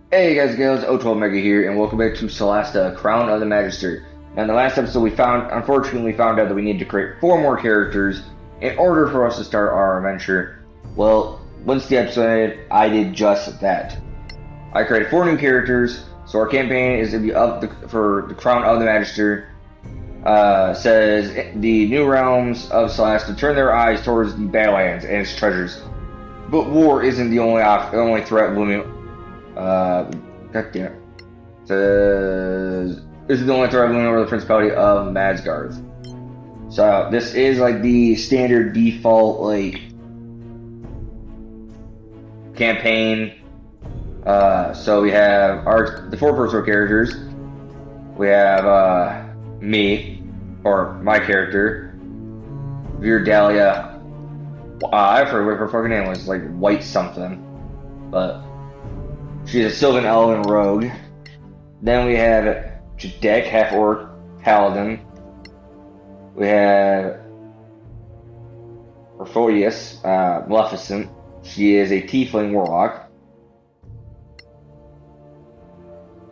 Hey guys, girls, O12 Mega here, and welcome back to Solasta, Crown of the Magister. Now, in the last episode, unfortunately, found out that we need to create 4 more characters in order for us to start our adventure. Well, once the episode ended, I did just that. I created 4 new characters, so our campaign is going to be for the Crown of the Magister. Says the new realms of Solasta turn their eyes towards the Badlands and its treasures, but war isn't the only threat looming. God damn it. Says this is the only threat looming over the Principality of Masgarth. So this is like the standard default campaign. So we have the 4 personal characters. We have me, or my character, Virdalia. I forget what her fucking name was, like White something, but she's a Sylvan Elven rogue. Then we have Jadek, half orc paladin. We have Orpheus, Maleficent. She is a tiefling warlock.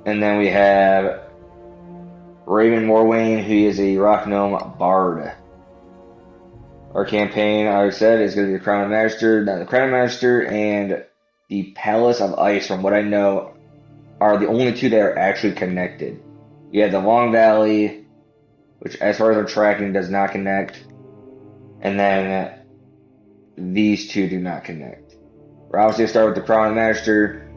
And then we have Raven Morwain, who is a rock gnome bard. Our campaign, I said, is going to be the Crown of Magister. Now, the Crown of Magister and the Palace of Ice, from what I know, are the only 2 that are actually connected. You have the Long Valley, which, as far as our tracking, does not connect. And then these 2 do not connect. We're obviously going to start with the Crown of Magister.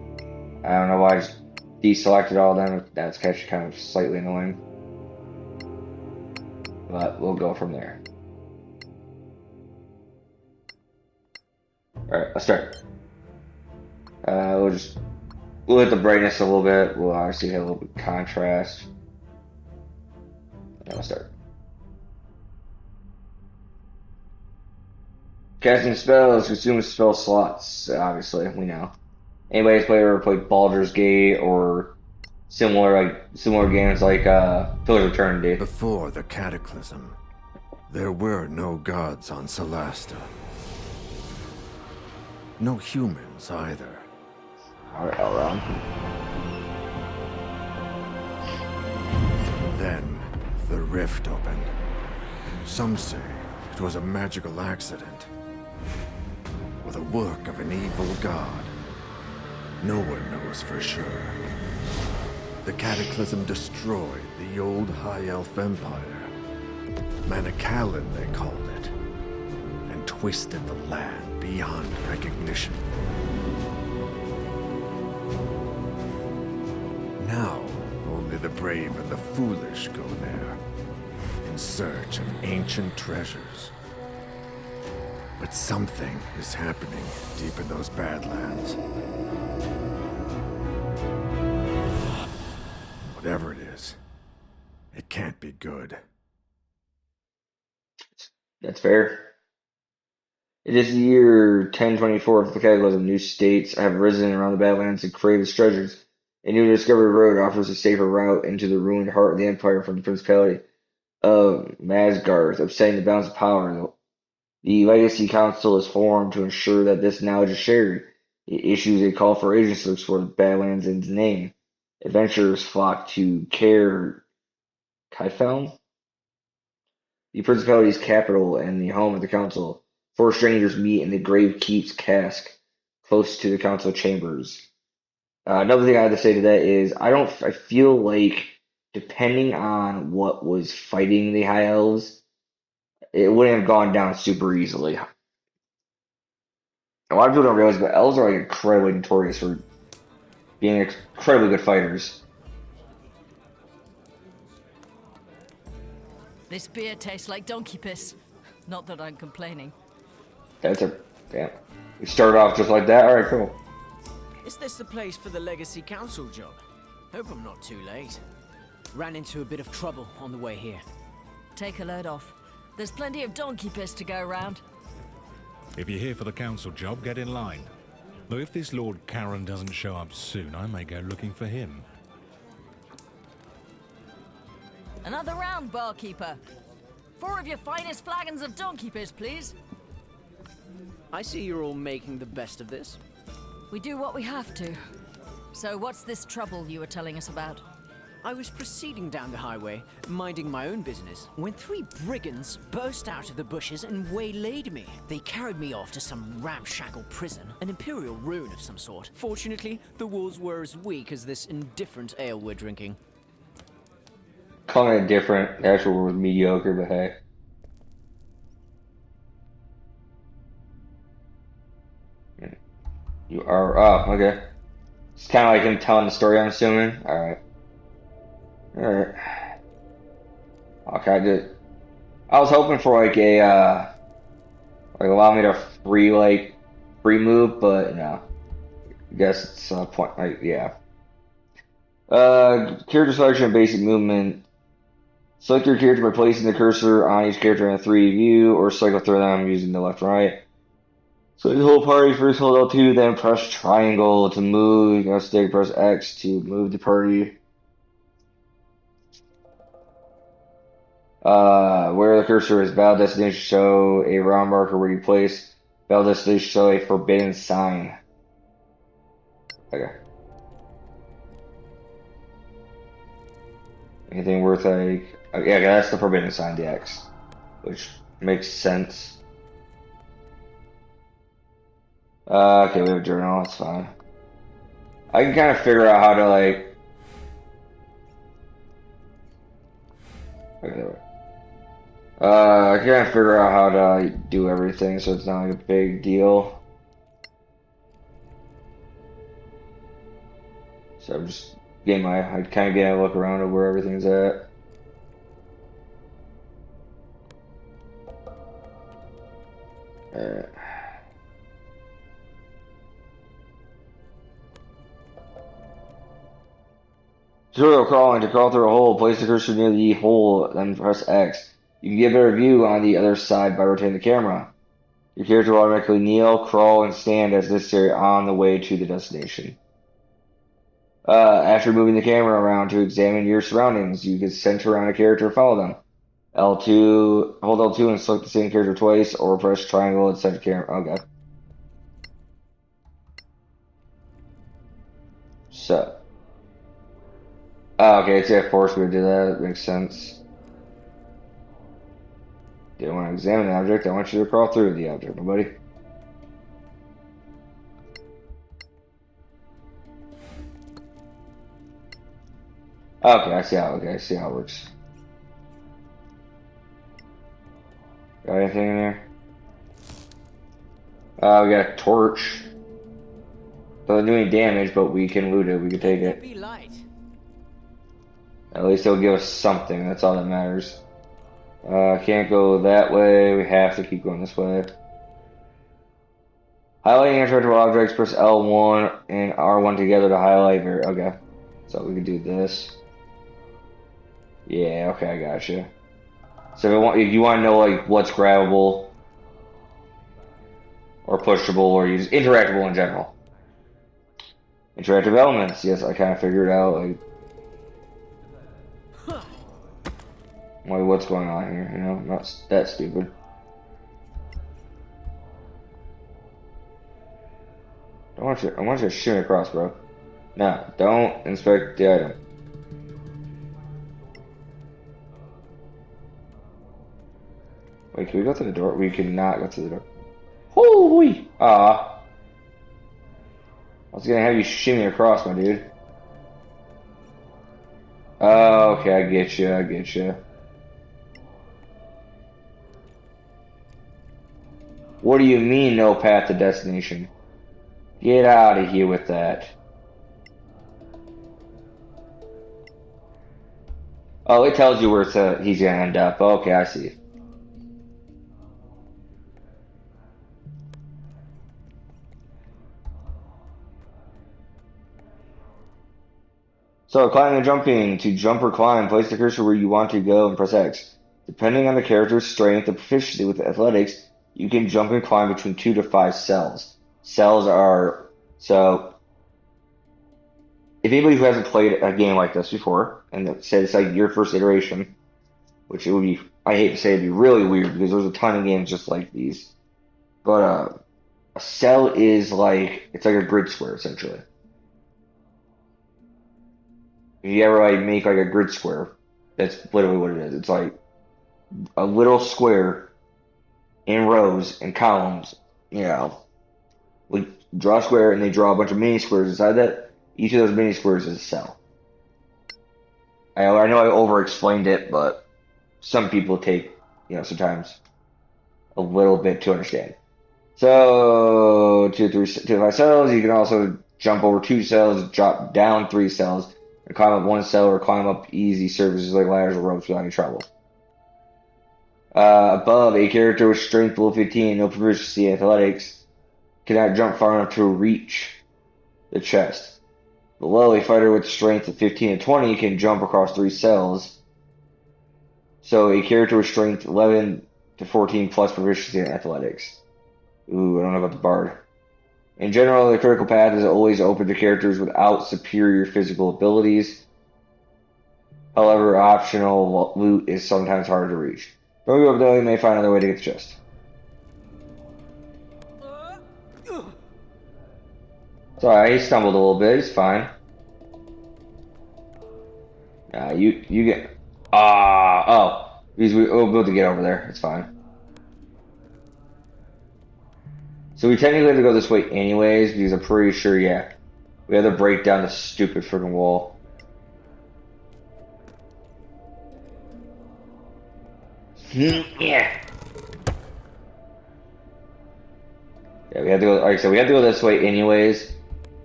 I don't know why I just deselected all of them. That's actually kind of slightly annoying. But we'll go from there. Alright, let's start. We'll hit the brightness a little bit. We'll obviously have a little bit of contrast. And let's start. Casting spells consumes spell slots, obviously, we know. Anybody's played Baldur's Gate or similar games like Pillars of Eternity. Before the Cataclysm, there were no gods on Solasta. No humans either. Alright, Elrond. Then, the rift opened. Some say it was a magical accident, or the work of an evil god. No one knows for sure. The Cataclysm destroyed the old High Elf Empire. Manacalon, they called it, and twisted the land beyond recognition. Now, only the brave and the foolish go there, in search of ancient treasures. But something is happening deep in those Badlands. Whatever it is, it can't be good. That's fair. It is the year 1024 of the Cataclysm. New states have risen around the Badlands and created its treasures. A new discovered road offers a safer route into the ruined heart of the Empire from the Principality of Masgarth, upsetting the balance of power. The Legacy Council is formed to ensure that this knowledge is shared. It issues a call for agents to explore the Badlands in its name. Adventurers flock to Kaifel, the Principality's capital and the home of the Council. 4 strangers meet in the Grave Keep's cask, close to the Council chambers. Another thing I have to say to that is I feel like depending on what was fighting the High Elves, it wouldn't have gone down super easily. A lot of people don't realize, but elves are like incredibly notorious for being incredibly good fighters. This beer tastes like donkey piss. Not that I'm complaining. Damn. We started off just like that. All right, cool. Is this the place for the Legacy Council job? Hope I'm not too late. Ran into a bit of trouble on the way here. Take a load off. There's plenty of donkey piss to go around. If you're here for the council job, get in line. Though if this Lord Karen doesn't show up soon, I may go looking for him. Another round, barkeeper. 4 of your finest flagons of donkey piss, please. I see you're all making the best of this. We do what we have to. So what's this trouble you were telling us about? I was proceeding down the highway, minding my own business, when 3 brigands burst out of the bushes and waylaid me. They carried me off to some ramshackle prison, an imperial ruin of some sort. Fortunately, the walls were as weak as this indifferent ale we're drinking. Calling it different, the actual word was mediocre, but hey. You are, oh, okay. It's kind of like him telling the story, I'm assuming. Alright. Alright. Okay, good. I was hoping for like a, like allow me to free move, but no. I guess it's a point, like, yeah. Character selection and basic movement. Select your character by placing the cursor on each character in a 3D view, or cycle through them using the left and right. So the whole party, first hold L2, then press triangle to move. You know, stick, press X to move the party. Where the cursor is, battle destination show a round marker where you place. Battle destination show a forbidden sign. Okay. Anything worth like, yeah, that's the forbidden sign, the X, which makes sense. Okay, we have a journal, that's fine. I can kind of figure out how to like. Okay, I can kind of figure out how to like, do everything, so it's not like a big deal. So I'm just getting I kind of get a look around at where everything's at. Alright. Tutorial crawling. To crawl through a hole, place the cursor near the hole, then press X. You can get a better view on the other side by rotating the camera. Your character will automatically kneel, crawl, and stand as necessary on the way to the destination. After moving the camera around to examine your surroundings, you can center around a character and follow them. L2, hold L2 and select the same character twice, or press triangle and center camera. Okay. So. Oh, okay, it's yeah, force me to do that. That makes sense. Didn't want to examine the object. I want you to crawl through the object, my buddy. Okay, I see how. Okay, I see how it works. Got anything in there? We got a torch. Doesn't do any damage, but we can loot it. We can take it. Be light. At least it'll give us something. That's all that matters. Can't go that way. We have to keep going this way. Highlighting interactable objects, press L1 and R1 together to highlight. Okay. So we can do this. Yeah, okay, I gotcha. So if you want to know like what's grabbable or pushable or use interactable in general. Interactive elements, yes, I kind of figured out like what's going on here, you know, not that stupid. I want you to shoot across, bro. No, don't inspect the item. Wait, can we go through the door? We cannot go through the door. Holy! I was gonna have you shimmy across, my dude. Oh, okay, I get you, I get you. What do you mean, no path to destination? Get out of here with that. Oh, it tells you where he's gonna end up. Okay, I see. So, climbing and jumping. To jump or climb, place the cursor where you want to go and press X. Depending on the character's strength and proficiency with athletics, you can jump and climb between 2 to 5 cells. Cells are... So, if anybody who hasn't played a game like this before, and say it's like your first iteration, which it would be... I hate to say it'd be really weird, because there's a ton of games just like these. But, a cell is like... It's like a grid square, essentially. if you ever like make like a grid square, that's literally what it is. It's like a little square in rows and columns. You know, we draw a square and they draw a bunch of mini squares inside that. Each of those mini squares is a cell. I know I over-explained it, but some people take, sometimes a little bit to understand. So, 2 to 5 cells, you can also jump over 2 cells, drop down 3 cells, and climb up 1 cell or climb up easy surfaces like ladders or ropes without any trouble. Above, a character with strength below 15 and no proficiency in athletics cannot jump far enough to reach the chest. Below, a fighter with strength of 15 and 20 can jump across 3 cells. So a character with strength 11 to 14 plus proficiency in athletics. Ooh, I don't know about the bard. In general, the critical path is always open to characters without superior physical abilities. However, optional loot is sometimes hard to reach. Don't give up though, you may find another way to get the chest. Sorry, I stumbled a little bit. It's fine. You get. Oh. We'll be able to get over there. It's fine. So we technically have to go this way anyways, because I'm pretty sure, yeah, we have to break down the stupid freaking wall. Yeah. Yeah, we have to go. Like I said, we have to go this way anyways.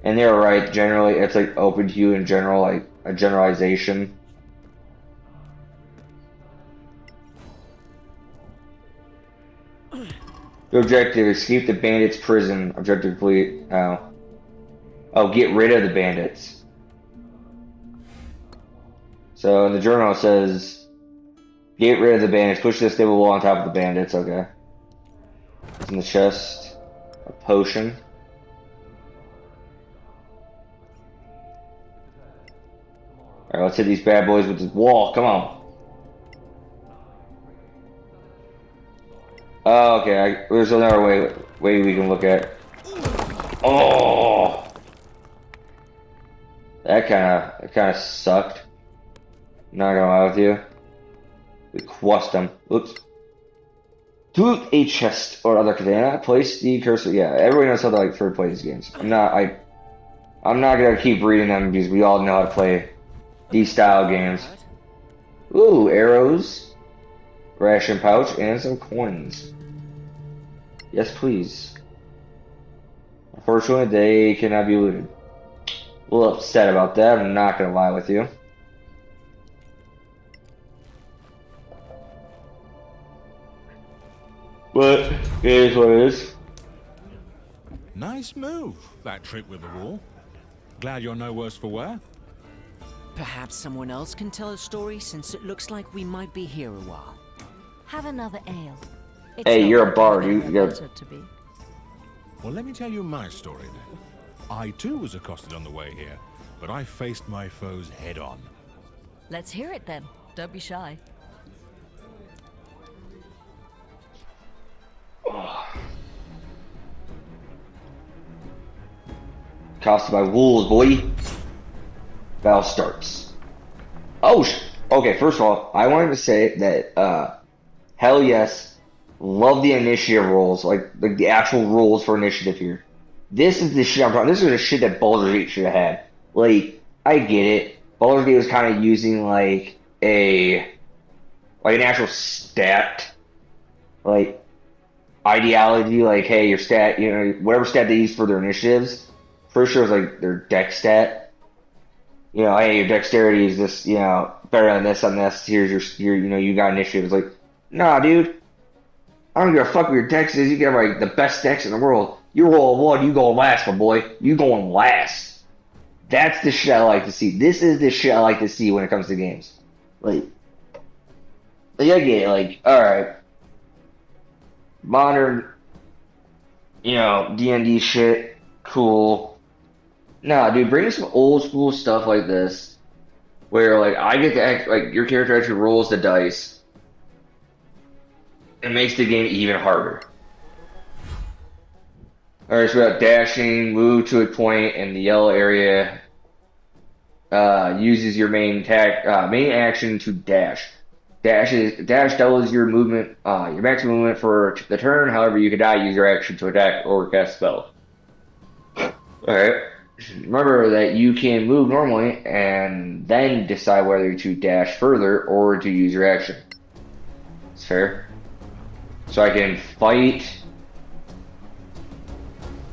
And they're right. Generally, it's like open to you in general, like a generalization. The objective: escape the bandits' prison. Objective complete. Oh, get rid of the bandits. So in the journal it says, get rid of the bandits. Push the stable wall on top of the bandits. Okay. It's in the chest. A potion. Alright, let's hit these bad boys with this wall. Come on. Oh, okay. There's another way we can look at. Oh, that kind of sucked. Not gonna lie with you. We quashed them. Oops. To a chest or other container. Place the cursor. Yeah, everybody knows how to like third play these games. I'm not gonna keep reading them because we all know how to play these style games. Ooh, arrows, ration pouch, and some coins. Yes, please. Unfortunately, they cannot be looted. A little upset about that, I'm not gonna lie with you. But it is what it is. Nice move, that trick with the wall. Glad you're no worse for wear. Perhaps someone else can tell a story, since it looks like we might be here a while. Have another ale. It's Hey, not you're a like bard. anywhere You're better to be. Well, let me tell you my story then. I too was accosted on the way here, but I faced my foes head on. Let's hear it then. Don't be shy. Accosted by wolves, boy. Battle starts. Oh, okay. First of all, I wanted to say that hell yes, love the initiative rules, like the actual rules for initiative here. This is the shit I'm talking. This is the shit that Baldur's Gate should have had. Like, I get it. Baldur's Gate was kind of using like an actual stat, like ideology, like hey, your stat, whatever stat they use for their initiatives. Pretty sure it was like their deck stat. Hey, your dexterity is this, better than this on this. Here's your you got initiative. It's like, nah, dude. I don't give a fuck what your dex is. You can have like the best dex in the world. You roll a 1, you going last, my boy. You going last. That's the shit I like to see. This is the shit I like to see when it comes to games. Like I get it. Like, all right, modern, D&D shit, cool. Nah, dude, bring some old school stuff like this, where like I get to act like your character actually rolls the dice. It makes the game even harder. Alright, so we got dashing, move to a point in the yellow area. uses your main action to dash. Dash doubles your movement, your maximum movement for the turn. However, you cannot use your action to attack or cast spell. All right. Remember that you can move normally and then decide whether to dash further or to use your action. It's fair. So I can fight,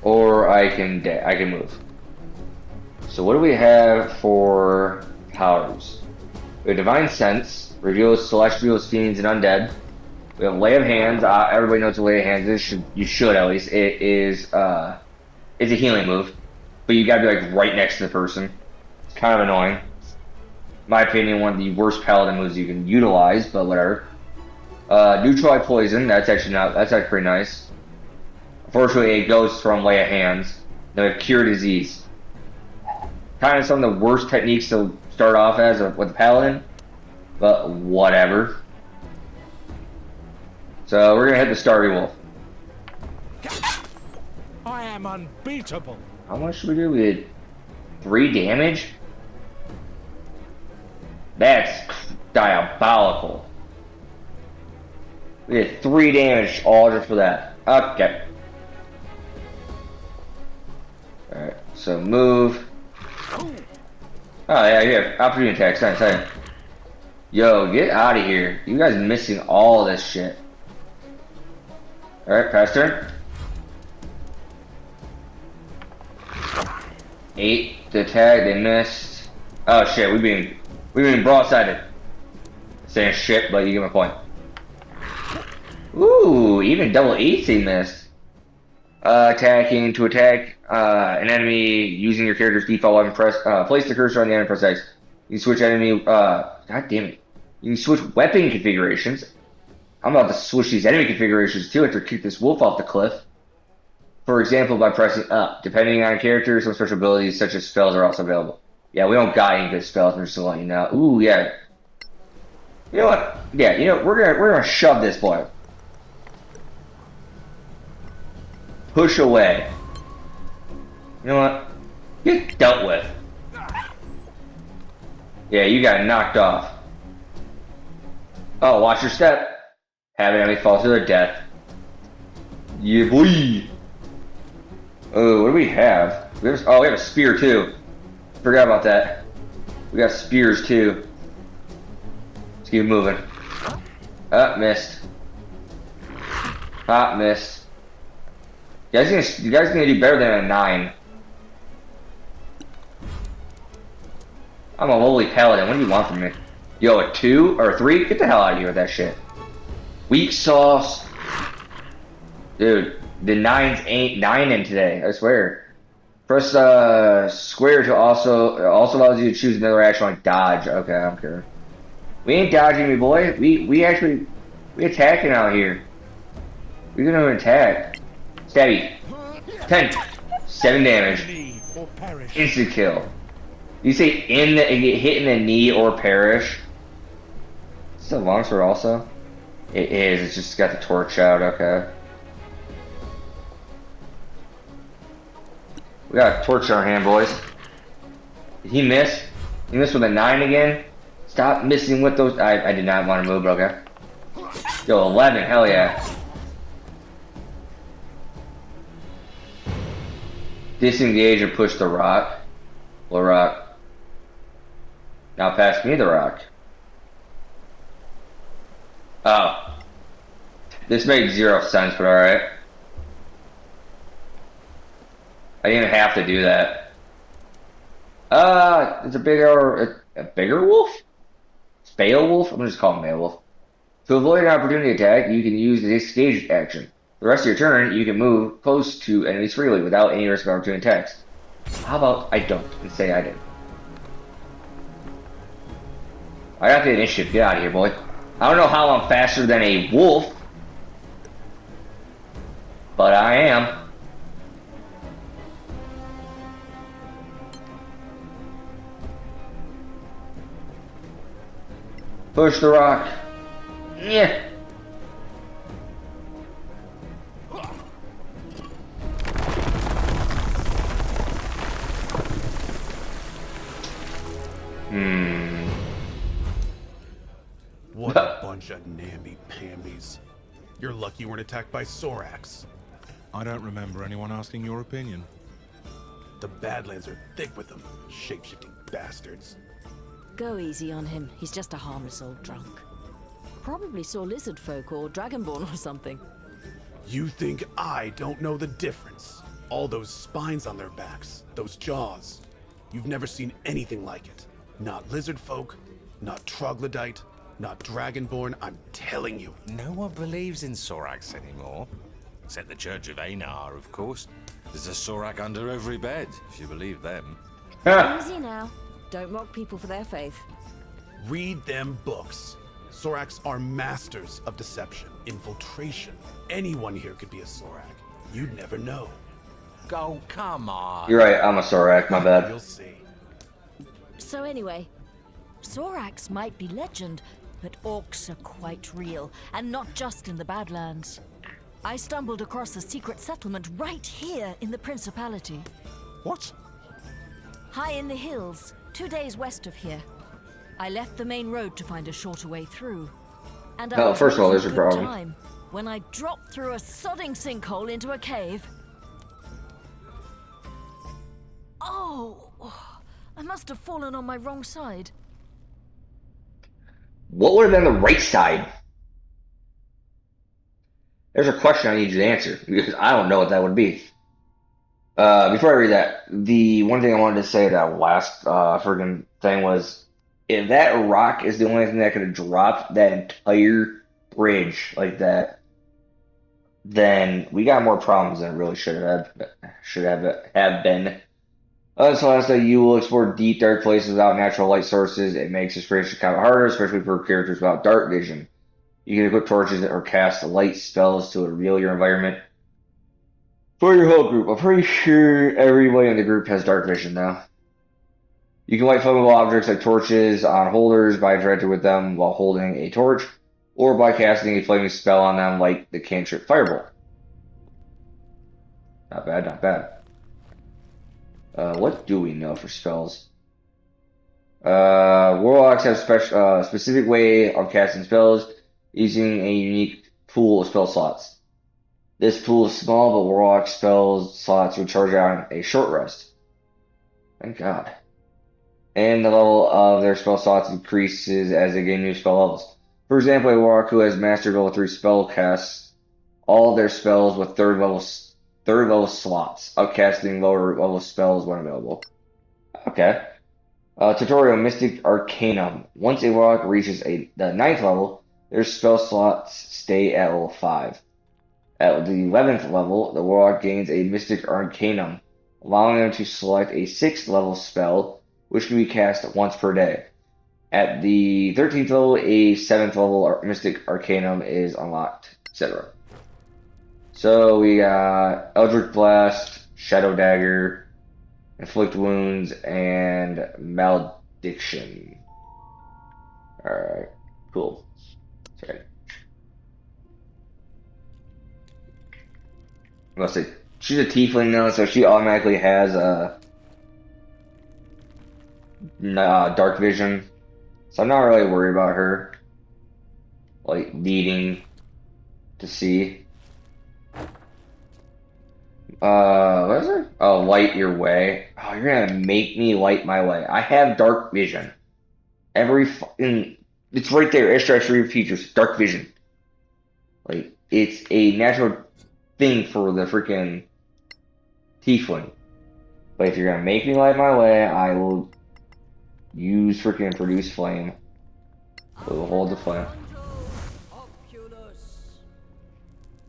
or I can move. So what do we have for powers? We have Divine Sense, reveals celestials, fiends, and undead. We have Lay of Hands. Everybody knows what Lay of Hands is. You should at least. It is it's a healing move, but you gotta be like right next to the person. It's kind of annoying. In my opinion, one of the worst paladin moves you can utilize, but whatever. Neutralize Poison. That's actually pretty nice. Unfortunately, it goes from Lay of Hands. Then we have Cure Disease. Kind of some of the worst techniques to start off as with a paladin, but whatever. So we're gonna hit the Starry Wolf. I am unbeatable. How much should we do? We did 3 damage? That's diabolical. We did 3 damage all just for that. Okay. Alright, so move. Oh yeah, yeah, opportunity attacks, nice. Yo, get out of here. You guys are missing all this shit. Alright, pass turn. 8 to attack, they missed. Oh shit, we've been broadsided. Saying shit, but you get my point. Ooh, even double 8s they missed. Attacking to attack an enemy using your character's default weapon. Place the cursor on the enemy, press X. You can switch enemy. God damn it! You can switch weapon configurations. I'm about to switch these enemy configurations too after kick this wolf off the cliff. For example, by pressing up. Depending on characters, some special abilities such as spells are also available. Yeah, we don't got any good spells. I'm just gonna let you know. Ooh, yeah. You know what? Yeah, you know we're gonna shove this boy. Push away. You know what? Get dealt with. Yeah, you got knocked off. Oh, watch your step. Have an enemy fall to their death. Yeah, boy. Oh, what do we have? We have a spear too. Forgot about that. We got spears too. Let's keep moving. Missed. Missed. You guys gonna do better than a 9. I'm a lowly paladin. What do you want from me? Yo, a 2 or a 3? Get the hell out of here with that shit. Weak sauce. Dude, the 9s ain't 9 today, I swear. Press square to also allows you to choose another action like dodge. Okay, I don't care. We ain't dodging me, boy. We attacking out here. We're gonna attack. Stabby. 10. 7 damage. Instant kill. You say get hit in the knee or perish. Is this a longsword also? It is. It's just got the torch out. Okay. We got a torch in our hand, boys. Did he miss? He missed with a 9 again? Stop missing with those. I did not want to move, but okay. Yo, 11. Hell yeah. Disengage and push the rock. What rock? Now pass me the rock. Oh. This made 0 sense, but alright. I didn't even have to do that. It's a bigger wolf? It's Beowulf? I'm gonna just call him Beowulf. To avoid an opportunity attack, you can use the disengage action. The rest of your turn, you can move close to enemies freely without any risk of opportunity attacks. How about I don't and say I did? I got the initiative. Get out of here, boy. I don't know how I'm faster than a wolf, but I am. Push the rock. Yeah. Hmm. What a bunch of namby-pambies. You're lucky you weren't attacked by Sorax. I don't remember anyone asking your opinion. The Badlands are thick with them, shape-shifting bastards. Go easy on him. He's just a harmless old drunk. Probably saw lizard folk or dragonborn or something. You think I don't know the difference? All those spines on their backs, those jaws. You've never seen anything like it. Not lizard folk, not troglodyte, not dragonborn, I'm telling you. No one believes in Sorax anymore. Except the Church of Einar, of course. There's a Sorak under every bed, if you believe them. Easy now. Don't mock people for their faith. Read them books. Sorax are masters of deception, infiltration. Anyone here could be a Sorak. You'd never know. Oh, come on. You're right, I'm a Sorak, my bad. You'll see. So anyway, Sorax might be legend, but orcs are quite real, and not just in the Badlands. I stumbled across a secret settlement right here in the Principality. What? High in the hills, 2 days west of here. I left the main road to find a shorter way through. And I Oh, was first of all, having there's a good problem. time when I dropped through a sodding sinkhole into a cave. Oh, I must have fallen on my wrong side. What would have been the right side? There's a question I need you to answer because I don't know what that would be. Before I read that, the one thing I wanted to say that last friggin' thing was if that rock is the only thing that could have dropped that entire bridge like that, then we got more problems than it really should have been. Solasta, you will explore deep, dark places without natural light sources. It makes exploration kind of harder, especially for characters without dark vision. You can equip torches or cast light spells to reveal your environment. For your whole group, I'm pretty sure everybody in the group has dark vision now. You can light flammable objects like torches on holders by interacting with them while holding a torch, or by casting a flaming spell on them like the cantrip Firebolt. Not bad, not bad. What do we know for spells? Warlocks have specific way of casting spells using a unique pool of spell slots. This pool is small, but Warlock spells slots recharge on a short rest. Thank God. And the level of their spell slots increases as they gain new spell levels. For example, a Warlock who has mastered level 3 spell casts all their spells with third level slots, upcasting lower level spells when available. Okay. Tutorial Mystic Arcanum. Once a Warlock reaches the 9th level, their spell slots stay at level 5. At the 11th level, the Warlock gains a Mystic Arcanum, allowing them to select a 6th level spell, which can be cast once per day. At the 13th level, a 7th level Mystic Arcanum is unlocked, etc. So we got Eldritch Blast, Shadow Dagger, Inflict Wounds, and Malediction. Alright, cool. Sorry. Let's see. She's a tiefling now, so she automatically has dark vision. So I'm not really worried about her, like, needing to see. What is it? Oh, light your way. Oh, you're gonna make me light my way. I have dark vision. It's right there. Extra features, dark vision. Like, it's a natural thing for the freaking tiefling. But if you're gonna make me light my way, I will use freaking produce flame. We'll hold the flame.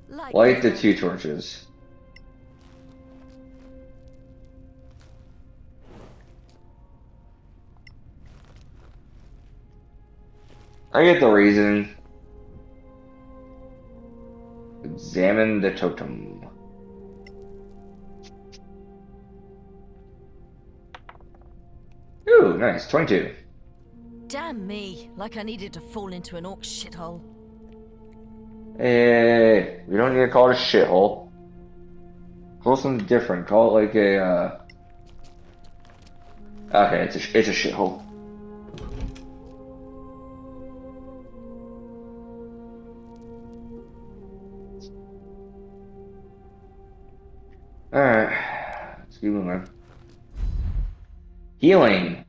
Light the 2 torches. I get the reason. Examine the totem. Ooh, nice. 22. Damn me, like I needed to fall into an orc shithole. Hey, we don't need to call it a shithole. Call it something different. Call it like a, Okay, it's a shithole. keep moving. Healing.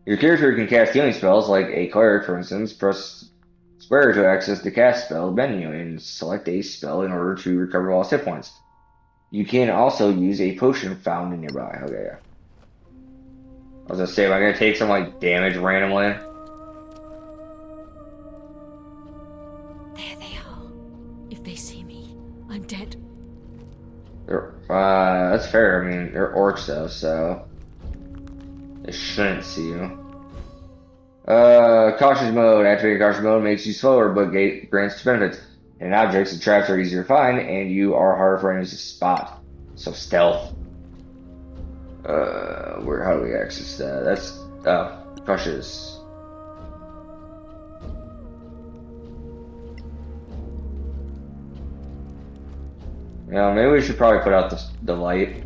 Your character can cast healing spells, like a cleric, for instance. Press square to access the cast spell menu and select a spell in order to recover lost hit points. You can also use a potion found in nearby. Okay, yeah. I was gonna say, am I gonna take some like damage randomly? There they are. If they see me, I'm dead. That's fair. I mean, they're orcs though, so they shouldn't see you. Cautious mode. Activating cautious mode makes you slower, but grants benefits. And objects and traps are easier to find, and you are harder for enemies to spot. So stealth. How do we access that? That's cautious. Yeah, maybe we should probably put out the light.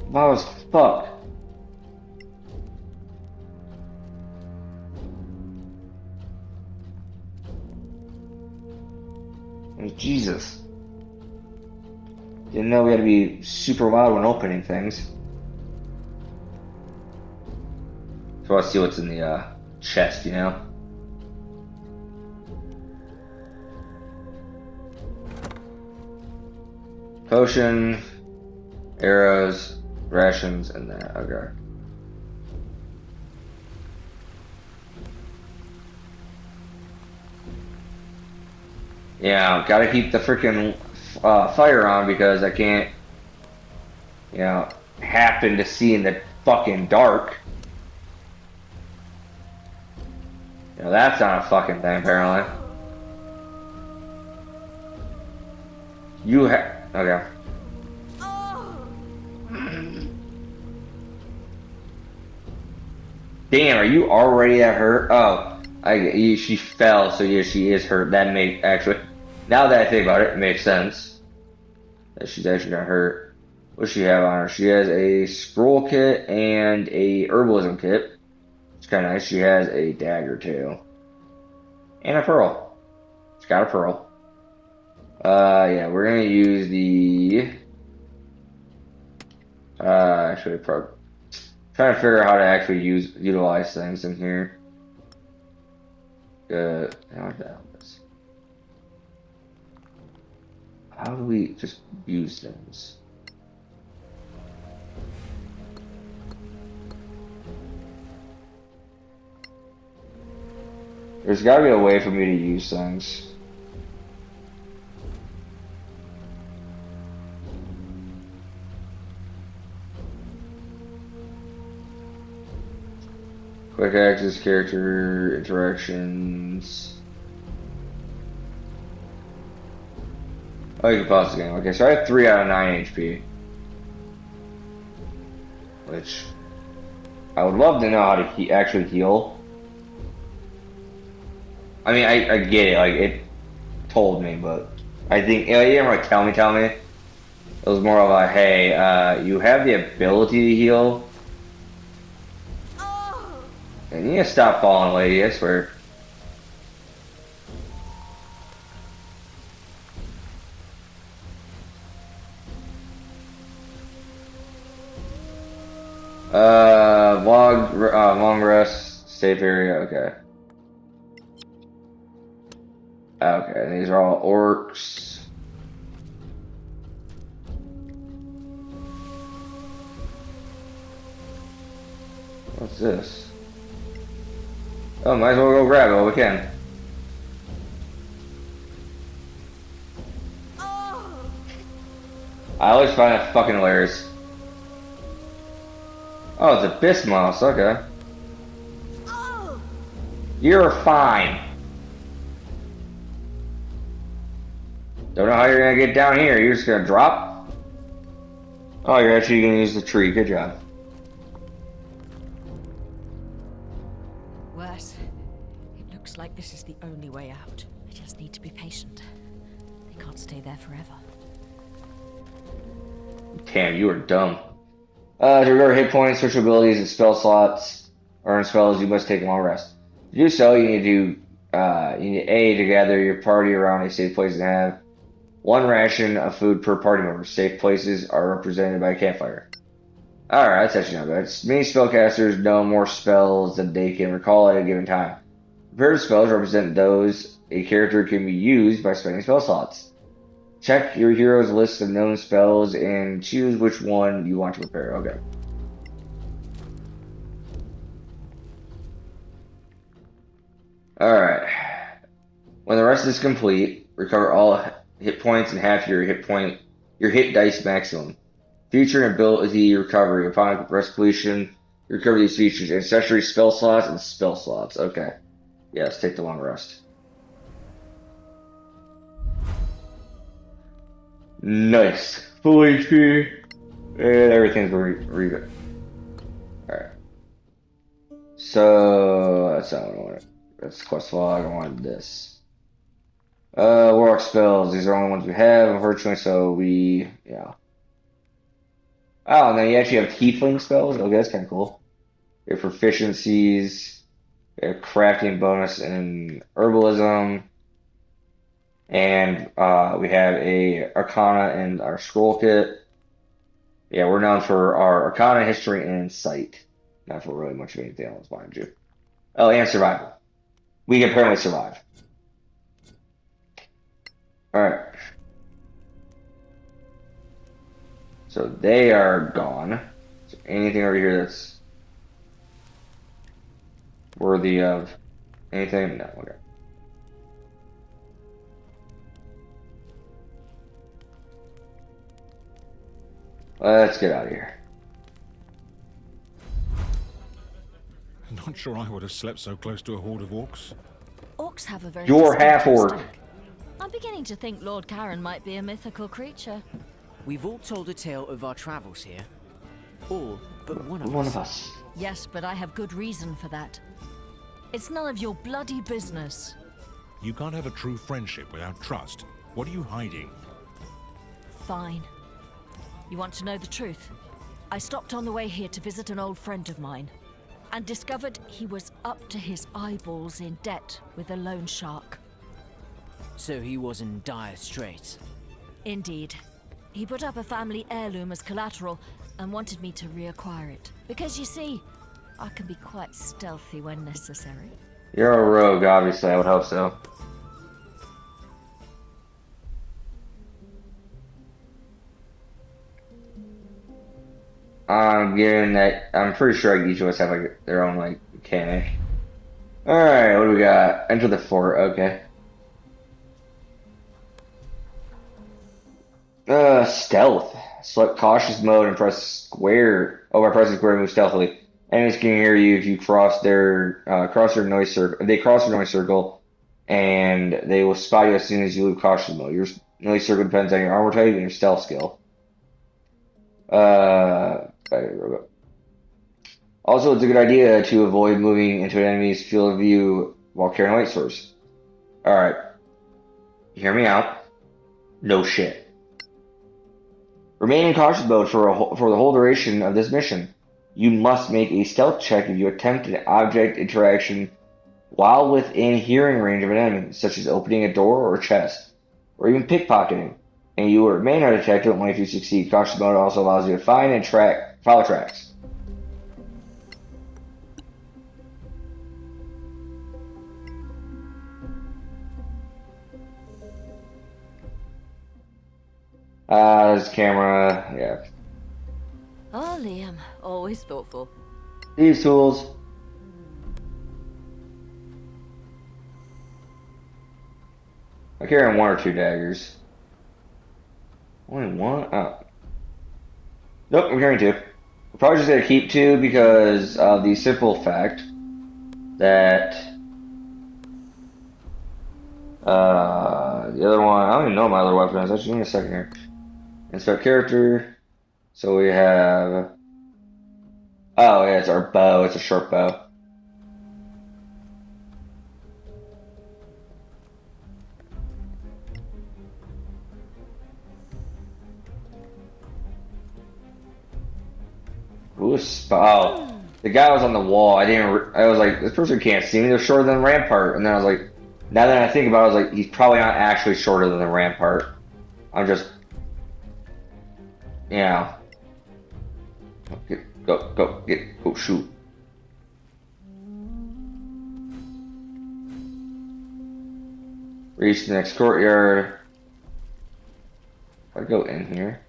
Wow, as fuck. Jesus. Didn't know we had to be super loud when opening things. So let's see what's in the chest, you know? Potion, arrows, rations, and that. Okay. Yeah, gotta keep the freaking fire on because I can't, you know, happen to see in the fucking dark. You know, that's not a fucking thing, apparently. You have... Okay. Damn, are you already that hurt? Oh, she fell, so yeah, she is hurt. That makes... Actually, now that I think about it, it makes sense. That she's actually got hurt. What does she have on her? She has a scroll kit and a herbalism kit. It's kind of nice. She has a dagger, too. And a pearl. She's got a pearl. Yeah, we're gonna use the... actually, trying to figure out how to actually utilize things in here. How do we just use things? There's gotta be a way for me to use things. Quick access, character interactions. Oh, you can pause the game. Okay, so I have 3 out of 9 HP. Which I would love to know how to actually heal. I mean, I get it. Like, it told me, but I think... You didn't really tell me. It was more of a, hey, you have the ability to heal. And you need to stop falling, lady, I swear. Long rest, safe area, okay. Okay, these are all orcs. What's this? Oh, might as well go grab it while we can. I always find that fucking hilarious. Oh, it's a Bismos, okay. You're fine. Don't know how you're gonna get down here. You're just gonna drop? Oh, you're actually gonna use the tree. Good job. Worse. It looks like this is the only way out. I just need to be patient. I can't stay there forever. Damn, you are dumb. To recover hit points, switch abilities, and spell slots, or in spells, you must take a long rest. To do so, you need A, to gather your party around a safe place and have one ration of food per party member. Safe places are represented by a campfire. Alright, that's actually not bad. Many spellcasters know more spells than they can recall at a given time. Prepared spells represent those a character can be used by spending spell slots. Check your hero's list of known spells and choose which one you want to prepare. Okay. Alright. When the rest is complete, recover all hit points and half your hit dice maximum. Feature and ability recovery. Upon rest completion, you recover these features: ancestry, spell slots, and spell slots. Okay. Yes, take the long rest. Nice. Full HP. And everything's re Alright. So, that's not what I wanted. That's quest log. I wanted this. Warlock spells. These are the only ones we have, unfortunately, so yeah. Oh, and then you actually have tiefling spells. Okay, that's kind of cool. Your proficiencies, your crafting bonus, and herbalism. And we have a Arcana and our scroll kit. Yeah, we're known for our Arcana, history, and insight. Not for really much of anything else, mind you. Oh, and survival. We can apparently survive. Alright. So they are gone. Is there anything over here that's worthy of anything? No, okay. Let's get out of here. Not sure I would have slept so close to a horde of orcs. Orcs have a very You're distinctive half-orc. stink. I'm beginning to think Lord Karen might be a mythical creature. We've all told a tale of our travels here. All but one of One us. of us. Yes, but I have good reason for that. It's none of your bloody business. You can't have a true friendship without trust. What are you hiding? Fine. You want to know the truth? I stopped on the way here to visit an old friend of mine and discovered he was up to his eyeballs in debt with a loan shark. So he was in dire straits. Indeed. He put up a family heirloom as collateral and wanted me to reacquire it. Because you see, I can be quite stealthy when necessary. You're a rogue, obviously. I would hope so. Given that, I'm pretty sure each of us have like their own like mechanic. All right, what do we got? Enter the fort. Okay. Stealth. Select cautious mode and press square. Oh, by pressing square, move stealthily. Enemies can hear you if you cross your noise circle. If they cross your noise circle, and they will spot you as soon as you leave cautious mode. Your noise circle depends on your armor type and your stealth skill. Also, it's a good idea to avoid moving into an enemy's field of view while carrying a light source. Alright. Hear me out. No shit. Remain in cautious mode for the whole duration of this mission. You must make a stealth check if you attempt an object interaction while within hearing range of an enemy, such as opening a door or chest, or even pickpocketing, and you will remain undetected only if you succeed. Cautious mode also allows you to find and follow tracks. This camera, yeah. Oh, Liam, always thoughtful. These tools. I'm carrying one or two daggers. Only one? Oh. Nope, I'm carrying two. I'm probably just gonna keep two because of the simple fact that the other one, I don't even know my other weapon is. Actually, give me a second here. Inspect character. So we have. Oh, yeah, it's our bow. It's a short bow. Oh, the guy was on the wall. I was like, this person can't see me. They're shorter than Rampart. And then I was like, now that I think about it, I was like, he's probably not actually shorter than the Rampart. I'm just, you know, go, shoot. Reach the next courtyard. If I go in here.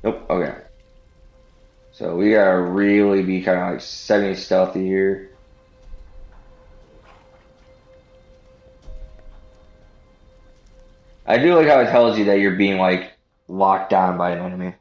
Nope, okay. So we gotta really be kind of like semi-stealthy here. I do like how it tells you that you're being like locked down by an enemy.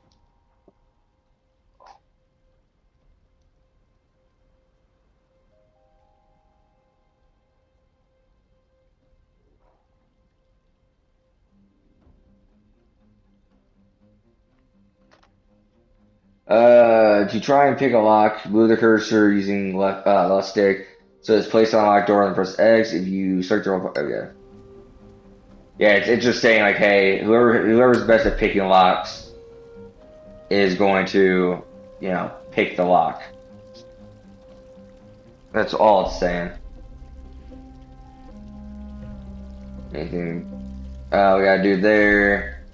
To try and pick a lock, move the cursor using left stick. So it's placed on a locked door and press X. If you start to roll, okay. Yeah, it's just saying like, hey, whoever's best at picking locks is going to, you know, pick the lock. That's all it's saying. Anything? We gotta do there.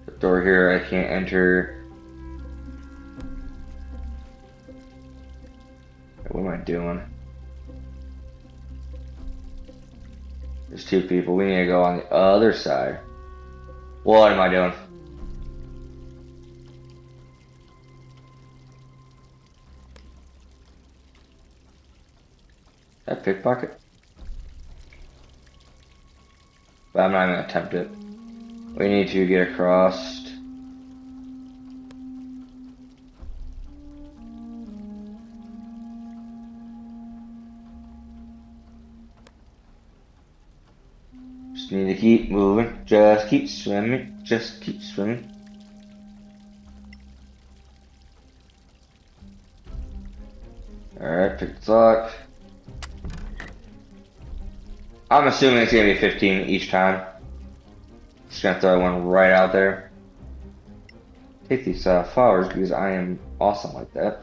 The door here, I can't enter. What am I doing? There's two people. We need to go on the other side. What am I doing? That pickpocket? But I'm not even gonna attempt it. We need to get across. Just need to keep moving. Just keep swimming. Just keep swimming. Alright, pick the lock. I'm assuming it's gonna be 15 each time. Just gonna throw one right out there. Take these flowers because I am awesome like that.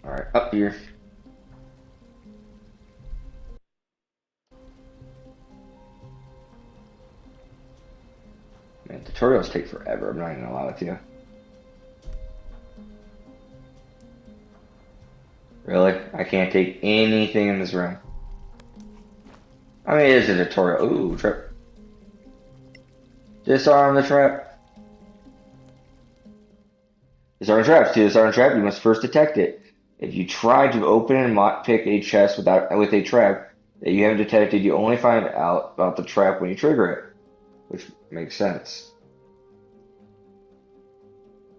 Alright, up here. Man, tutorials take forever, I'm not even gonna lie with you. Really? I can't take anything in this room. I mean, it is a tutorial. Ooh, trap. Disarm the trap. Disarm traps. To disarm a trap, you must first detect it. If you try to open and pick a chest with a trap that you haven't detected, you only find out about the trap when you trigger it, which makes sense.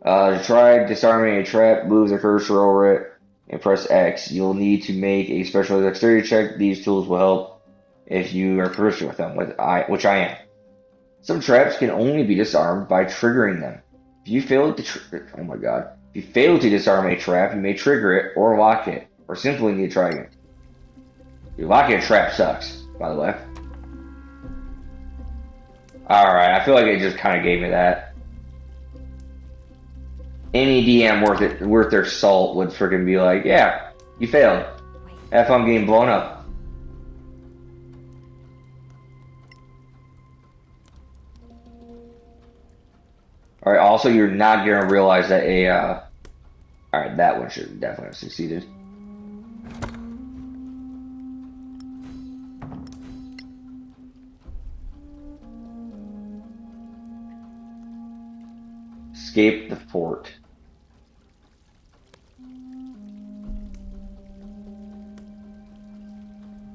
To try disarming a trap, move the cursor over it and press X. You'll need to make a special dexterity check. These tools will help if you are proficient with them, which I am. Some traps can only be disarmed by triggering them. If you fail to oh my god. If you fail to disarm a trap, you may trigger it or lock it, or simply need to try again. Locking a trap sucks, by the way. Alright, I feel like it just kind of gave me that. Any DM worth their salt would freaking be like, yeah, you failed. Have fun getting blown up. Alright, also you're not gonna realize that alright, that one should definitely have succeeded. Escape the fort.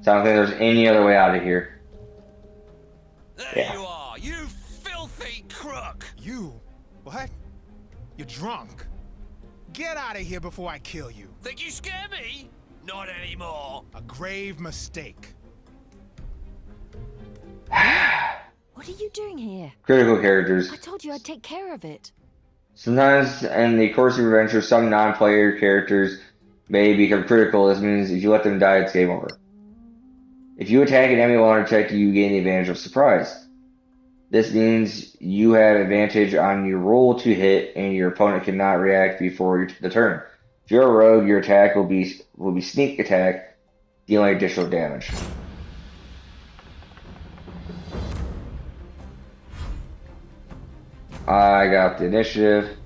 So I don't think there's any other way out of here. There you are, you filthy crook! You? What? You're drunk. Get out of here before I kill you. Think you scare me? Not anymore. A grave mistake. What are you doing here? Critical characters. I told you I'd take care of it. Sometimes in the course of your adventure, some non-player characters may become critical. This means if you let them die, it's game over. If you attack an enemy while under attack, you gain the advantage of surprise. This means you have advantage on your roll to hit, and your opponent cannot react before the turn. If you're a rogue, your attack will be sneak attack, dealing additional damage. I got the initiative,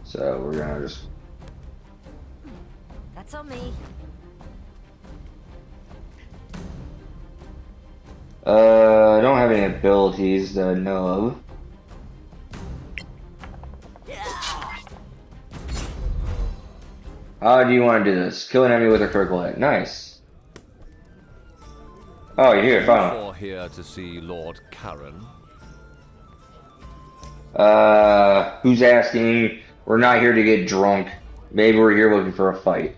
so we're gonna just. That's on me. I don't have any abilities that I know of. How do you want to do this? Kill an enemy with a critical hit. Nice. Oh, you're here, finally. You're here to see Lord Karen. Who's asking? We're not here to get drunk. Maybe we're here looking for a fight.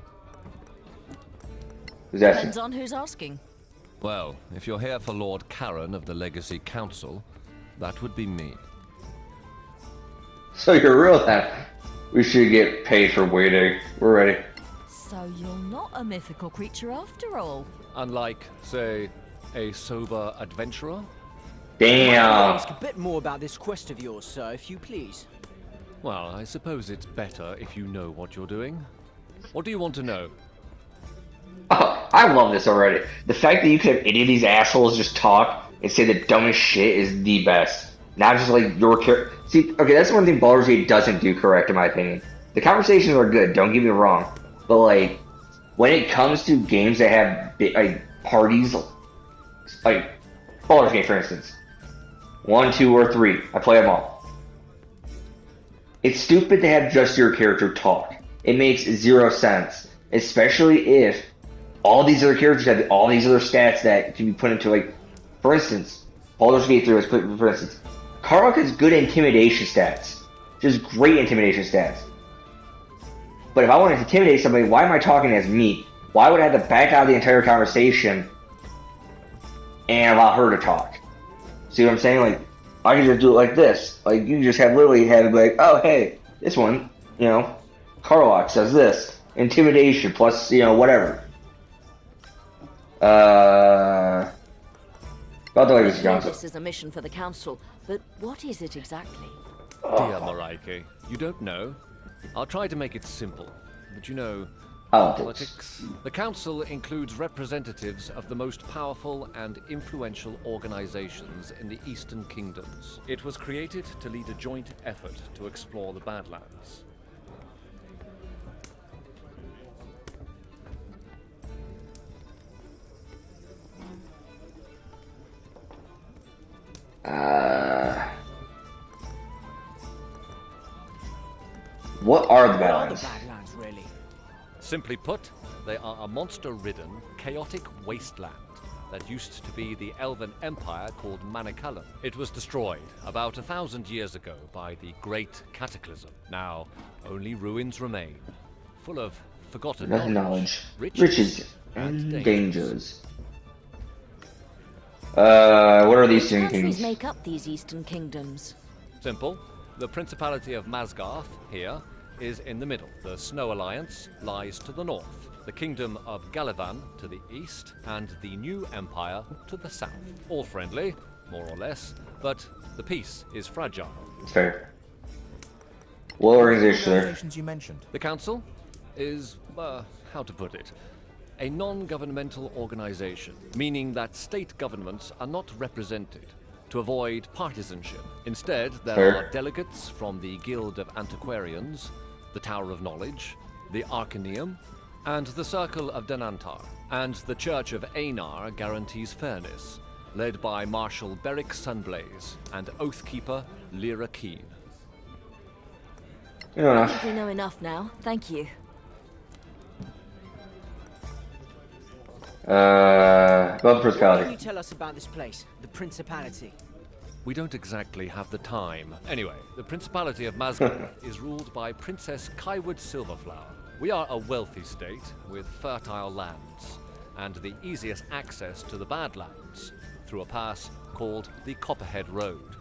Who's asking? Depends on who's asking. Well, if you're here for Lord Karen of the Legacy Council, that would be me. So you're real then. We should get paid for waiting. We're ready. So you're not a mythical creature after all. Unlike, say, a sober adventurer? Might I Damn. ask a bit more about this quest of yours, sir, if you please? Well, I suppose it's better if you know what you're doing. What do you want to know? Oh, I love this already. The fact that you could have any of these assholes just talk and say the dumbest shit is the best. Not just like your character. See, okay, that's one thing Baldur's Gate doesn't do correct, in my opinion. The conversations are good, don't get me wrong. But, like, when it comes to games that have like parties, like Baldur's Gate, for instance, 1, 2, or 3, I play them all. It's stupid to have just your character talk. It makes zero sense, especially if all these other characters have all these other stats that can be put into, like, for instance, Baldur's Gate 3 was put, for instance, Karlach has good intimidation stats. Just great intimidation stats. But if I want to intimidate somebody, why am I talking as me? Why would I have to back out of the entire conversation and allow her to talk? See what I'm saying? Like, I can just do it like this. Like, you just have literally have it be like, oh, hey, this one, you know, Karlach says this. Intimidation plus, you know, whatever. About the Legacy I know Council. this is a mission for the council, but what is it exactly? Dear Mareike, you don't know? I'll try to make it simple. But you know, Politics. The council includes representatives of the most powerful and influential organizations in the Eastern Kingdoms. It was created to lead a joint effort to explore the Badlands. What are the What are the Badlands? Badlands, really? Simply put, they are a monster-ridden, chaotic wasteland that used to be the elven empire called Manicalan. It was destroyed about 1,000 years ago by the Great Cataclysm. Now, only ruins remain, full of forgotten Knowledge, riches, riches, and and dangers. dangers. What are these Which two countries kingdoms? make up these eastern kingdoms? Simple. The Principality of Masgarth, here, is in the middle. The Snow Alliance lies to the north. The Kingdom of Galavan to the east, and the New Empire to the south. All friendly, more or less, but the peace is fragile. Fair. What organization there? Organizations you mentioned. The Council is, how to put it, a non-governmental organization, meaning that state governments are not represented to avoid partisanship. Instead, there Fair. are delegates from the Guild of Antiquarians, the Tower of Knowledge, the Arcaneum, and the Circle of Denantar. And the Church of Einar guarantees fairness, led by Marshal Beric Sunblaze and Oathkeeper Lyra Keen. You know I enough. think we know enough now. Thank you. About the What can Principality. you tell us about this place, the Principality? We don't exactly have the time. Anyway, the Principality of Masgarth is ruled by Princess Kaiwood Silverflower. We are a wealthy state with fertile lands and the easiest access to the Badlands through a pass called the Copperhead Road.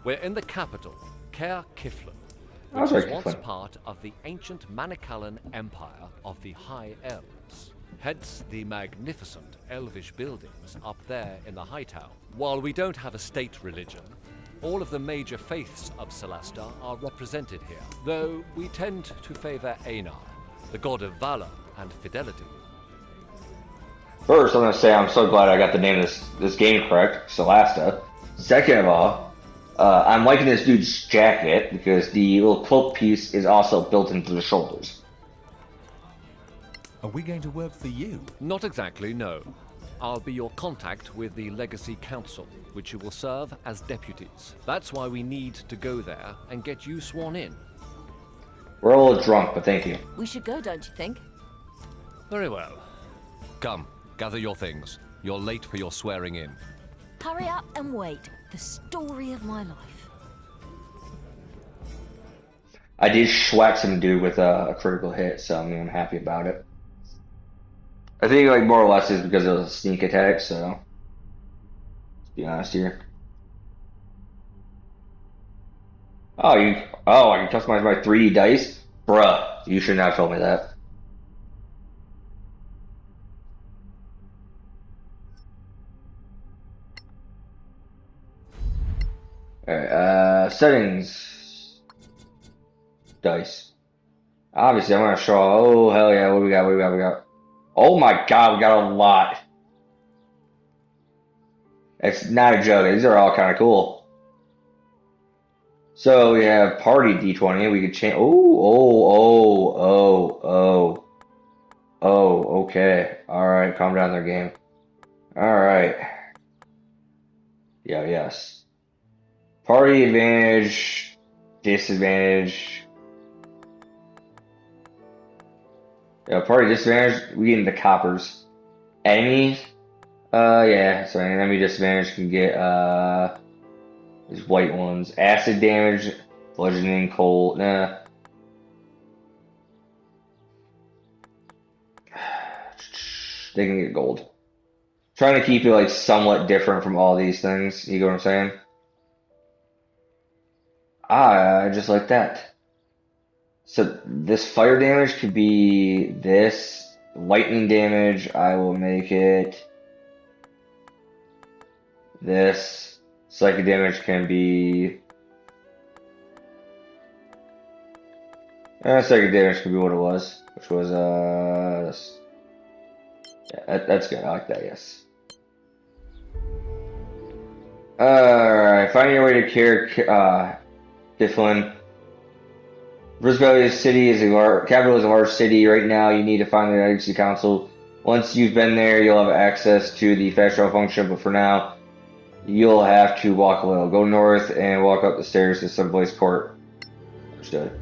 We're in the capital, Caer Kiflin, which was was right, once fun. part of the ancient Manicalan Empire of the High Elves. Hence the magnificent elvish buildings up there in the High Tower. While we don't have a state religion, all of the major faiths of Solasta are represented here, though we tend to favor Einar, the god of valor and fidelity. First, I'm gonna say I'm so glad I got the name of this game correct, Solasta. Second of all, I'm liking this dude's jacket because the little cloak piece is also built into the shoulders. Are we going to work for you? Not exactly, no. I'll be your contact with the Legacy Council, which you will serve as deputies. That's why we need to go there and get you sworn in. We're a little drunk, but thank you. We should go, don't you think? Very well. Come, gather your things. You're late for your swearing in. Hurry up and wait. The story of my life. I did schwack some dude with a critical hit, so I'm happy about it. I think like more or less is because of the sneak attack, so let's be honest here. Oh, I can customize my 3D dice? Bruh, you should not have told me that. Alright, settings. Dice. Obviously, I'm gonna show, oh, hell yeah, what do we got, we got? Oh my god, we got a lot. It's not a joke, these are all kind of cool. So we have party D20, we could change, okay. Alright, calm down there, game. Alright. Yeah, yes. Party advantage, disadvantage. Yeah, party disadvantage, we get into coppers. Enemies, yeah, so an enemy disadvantage can get, these white ones. Acid damage, bludgeoning, cold, nah. They can get gold. Trying to keep it like somewhat different from all these things, you know what I'm saying? Ah, just like that. So this fire damage could be this. Lightning damage, I will make it this. Psychic damage can be... psychic damage could be what it was, which was, this. Yeah, that's good, I like that, yes. Alright, finding your way to Tiflin. Brisbane City is capital is a large city. Right now, you need to find the Legacy Council. Once you've been there, you'll have access to the fast travel function, but for now, you'll have to walk a little. Go north and walk up the stairs to someplace court. Understood.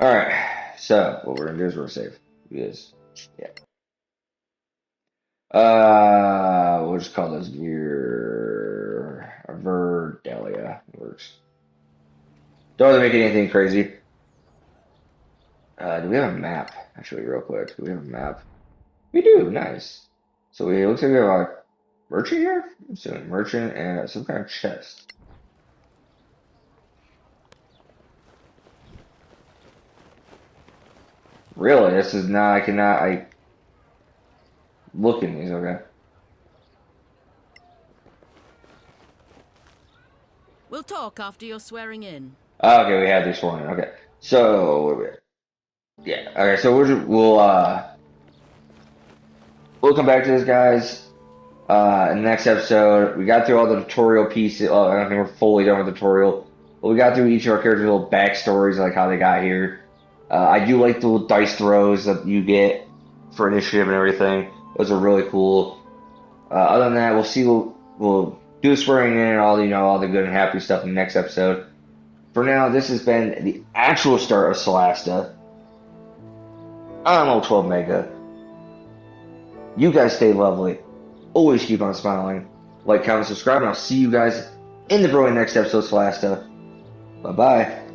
Alright, so what we're gonna do is we're gonna save. Because, yeah. We'll just call this Verdalia. Works. Don't make anything crazy. Do we have a map? Actually, real quick, do we have a map? We do, nice. So it looks like we have a merchant here? I'm assuming merchant and some kind of chest. Really? This is not, I look in these, okay. We'll talk after you're swearing in. Okay, we have this one, okay. So, what are we at? Yeah. Okay. So we'll come back to this, guys. In the next episode, we got through all the tutorial pieces. I don't think we're fully done with the tutorial, but we got through each of our characters' little backstories, like how they got here. I do like the little dice throws that you get for initiative and everything. Those are really cool. Other than that, we'll do the swearing in and all the good and happy stuff in the next episode. For now, this has been the actual start of Solasta. I'm O12 Mega. You guys stay lovely. Always keep on smiling. Like, comment, subscribe, and I'll see you guys in the next episode of Solasta. Bye-bye.